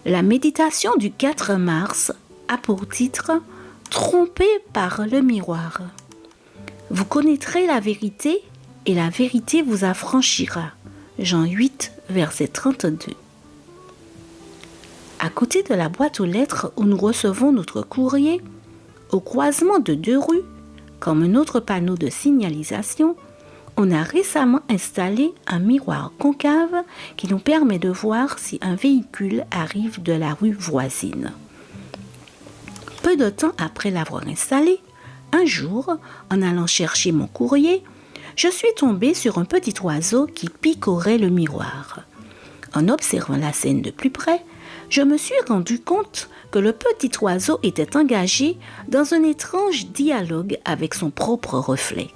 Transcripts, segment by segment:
La méditation du 4 mars a pour titre « Trompé par le miroir ». Vous connaîtrez la vérité et la vérité vous affranchira. Jean 8, verset 32. À côté de la boîte aux lettres où nous recevons notre courrier, au croisement de 2 rues, comme un autre panneau de signalisation, on a récemment installé un miroir concave qui nous permet de voir si un véhicule arrive de la rue voisine. Peu de temps après l'avoir installé, un jour, en allant chercher mon courrier, je suis tombée sur un petit oiseau qui picorait le miroir. En observant la scène de plus près, je me suis rendu compte que le petit oiseau était engagé dans un étrange dialogue avec son propre reflet.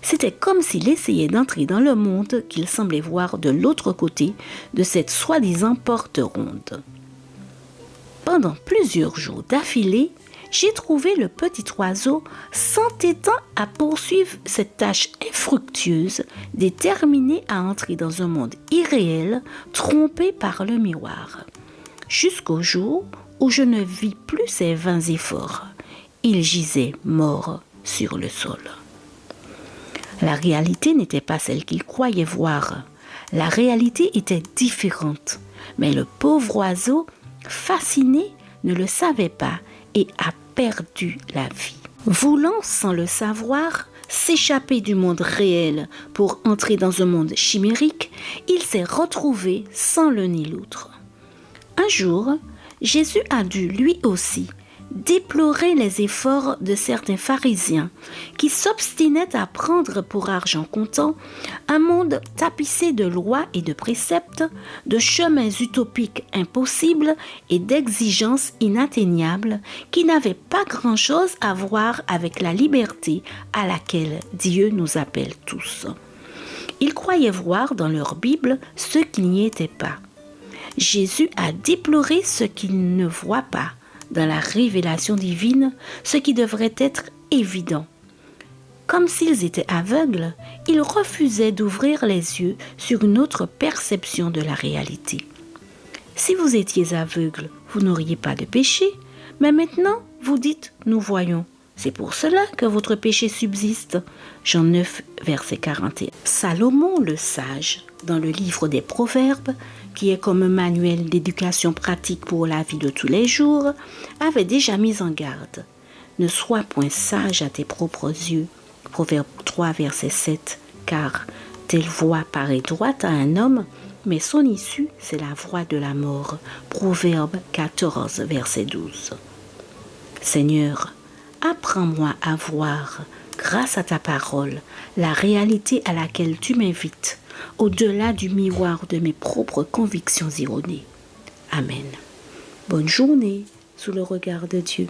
C'était comme s'il essayait d'entrer dans le monde qu'il semblait voir de l'autre côté de cette soi-disant porte ronde. Pendant plusieurs jours d'affilée, j'ai trouvé le petit oiseau s'entêtant à poursuivre cette tâche infructueuse, déterminé à entrer dans un monde irréel, trompé par le miroir. Jusqu'au jour où je ne vis plus ses vains efforts. Il gisait mort sur le sol. La réalité n'était pas celle qu'il croyait voir. La réalité était différente. Mais le pauvre oiseau, fasciné, ne le savait pas et a perdu la vie. Voulant, sans le savoir, s'échapper du monde réel pour entrer dans un monde chimérique, il s'est retrouvé sans l'un ni l'autre. Un jour, Jésus a dû lui aussi déplorer les efforts de certains pharisiens qui s'obstinaient à prendre pour argent comptant un monde tapissé de lois et de préceptes, de chemins utopiques impossibles et d'exigences inatteignables qui n'avaient pas grand-chose à voir avec la liberté à laquelle Dieu nous appelle tous. Ils croyaient voir dans leur Bible ce qu'il n'y était pas. Jésus a déploré ce qu'ils ne voient pas dans la révélation divine, ce qui devrait être évident. Comme s'ils étaient aveugles, ils refusaient d'ouvrir les yeux sur une autre perception de la réalité. Si vous étiez aveugle, vous n'auriez pas de péché, mais maintenant vous dites « nous voyons ». C'est pour cela que votre péché subsiste. Jean 9, verset 41. Salomon le sage, dans le livre des Proverbes, qui est comme un manuel d'éducation pratique pour la vie de tous les jours, avait déjà mis en garde. Ne sois point sage à tes propres yeux. Proverbe 3, verset 7. Car telle voie paraît droite à un homme, mais son issue, c'est la voie de la mort. Proverbe 14, verset 12. Seigneur, apprends-moi à voir, grâce à ta parole, la réalité à laquelle tu m'invites, au-delà du miroir de mes propres convictions erronées. Amen. Bonne journée sous le regard de Dieu.